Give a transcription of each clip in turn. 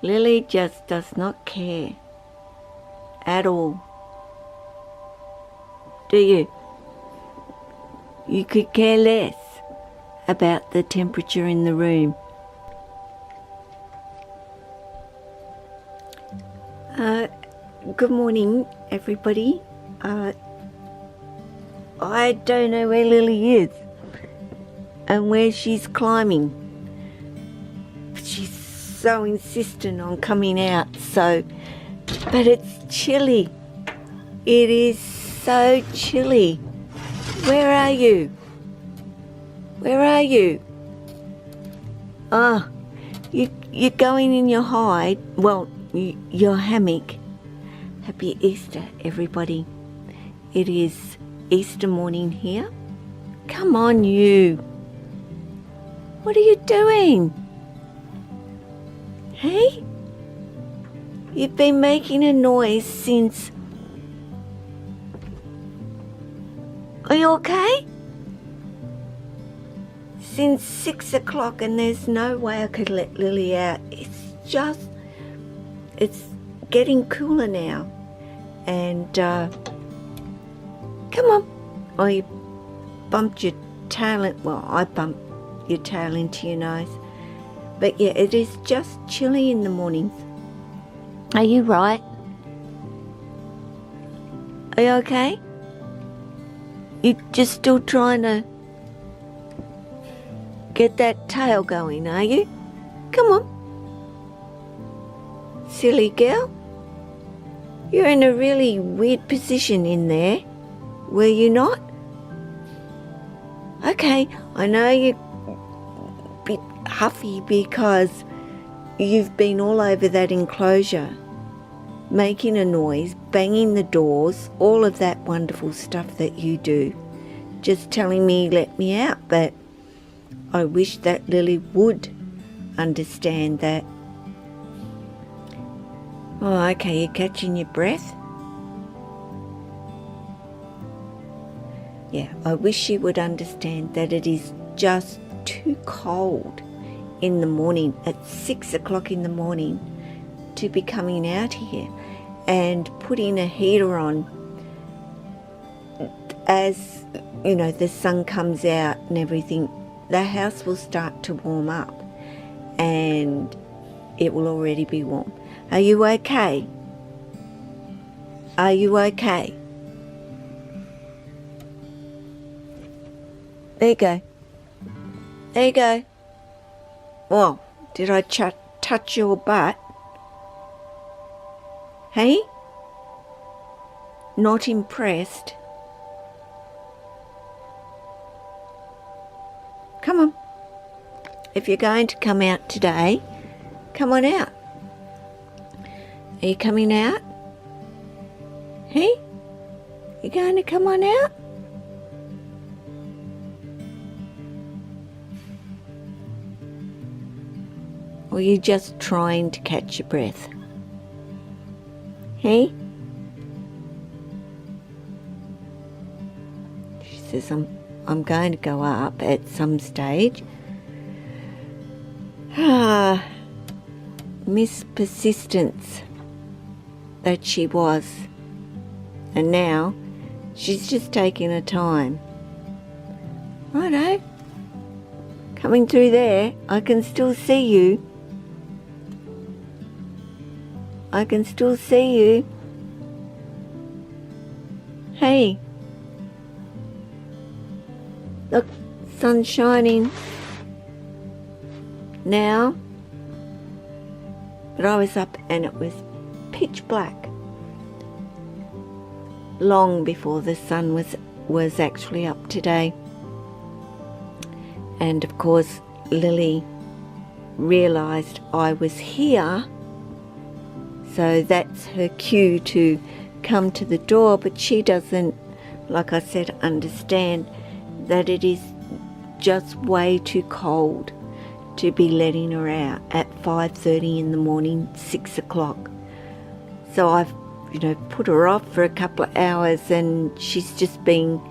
Lily just does not care at all. Do you? You could care less about the temperature in the room. Good morning, everybody. I don't know where Lily is and where she's climbing. But she's so insistent on coming out, but it's chilly. It is so chilly. Where are you? Where are you? You're going in your hide. Well, your hammock. Happy Easter, everybody. It is Easter morning here. Come on, you. What are you doing? Hey? You've been making a noise since... Are you okay? Since 6 o'clock, and there's no way I could let Lily out. It's getting cooler now. And, come on. Oh, you bumped your tail I bumped your tail into your nose. But yeah, it is just chilly in the mornings. Are you right? Are you okay? You're just still trying to get that tail going, are you? Come on. Silly girl. You're in a really weird position in there. Were you not? Okay, I know you're a bit huffy because you've been all over that enclosure, making a noise, banging the doors, all of that wonderful stuff that you do. Just telling me, let me out, but I wish that Lily would understand that. Oh, okay, you're catching your breath? Yeah, I wish she would understand that it is just too cold in the morning, at 6 o'clock in the morning, to be coming out here and putting a heater on as, you know, the sun comes out and everything. The house will start to warm up and it will already be warm. Are you okay? Are you okay? There you go. There you go. Well, did I touch your butt? Hey? Not impressed? Come on. If you're going to come out today, come on out. Are you coming out? Hey? You going to come on out? Or are you just trying to catch your breath? Hey? She says, I'm going to go up at some stage. Miss Persistence that she was. And now she's just taking her time. Righto. Coming through there, I can still see you. I can still see you. Hey. Look, sun's shining. Now. But I was up and it was pitch black. Long before the sun was actually up today. And of course Lily realised I was here, so that's her cue to come to the door, but she doesn't, like I said, understand that it is just way too cold to be letting her out at 5:30 in the morning, 6 o'clock. So I've, put her off for a couple of hours, and she's just been,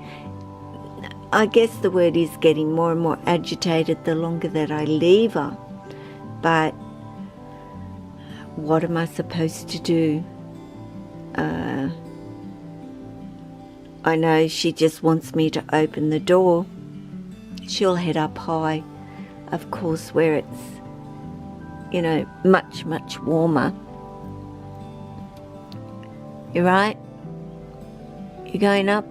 I guess the word is getting more and more agitated the longer that I leave her. But what am I supposed to do? I know she just wants me to open the door. She'll head up high, of course, where it's, you know, much, much warmer. You right? You going up?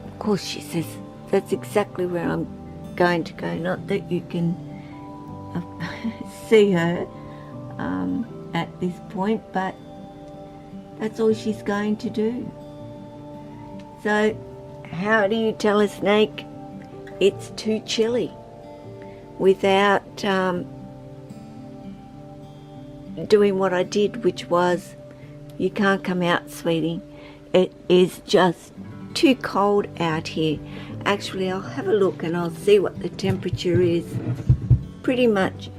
Of course, she says, that's exactly where I'm going to go. Not that you can see her at this point, but that's all she's going to do. So, how do you tell a snake it's too chilly without doing what I did, which was, you can't come out, sweetie. It is just too cold out here. Actually, I'll have a look and I'll see what the temperature is. Pretty much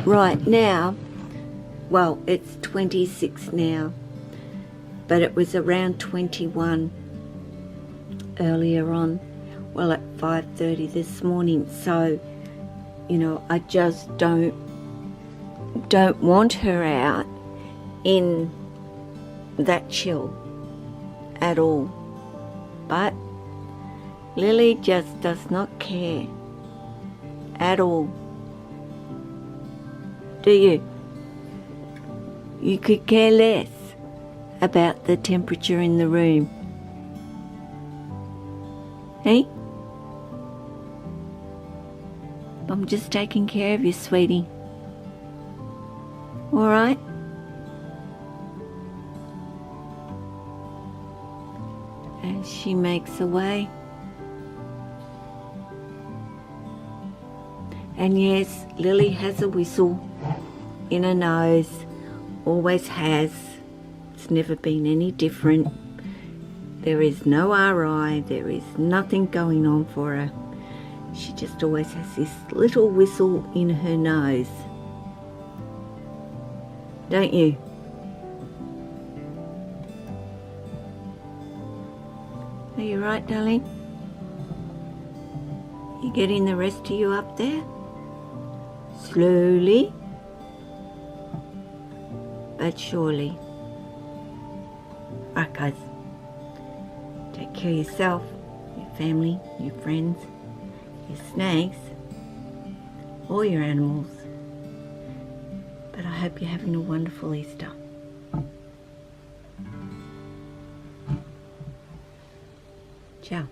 right now, well, it's 26 now, but it was around 21 earlier on, well, at 5:30 this morning. So, you know, I just don't want her out in that chill at all. But Lily just does not care at all. Do you? You could care less about the temperature in the room. Hey? I'm just taking care of you, sweetie. All right? As she makes her way. And yes, Lily has a whistle in her nose. Always has. It's never been any different. There is no RI, there is nothing going on for her. She just always has this little whistle in her nose. Don't you? Are you right, darling? You getting the rest of you up there? Slowly, but surely. Right, guys. Take care of yourself, your family, your friends, your snakes, all your animals. But I hope you're having a wonderful Easter. Ciao.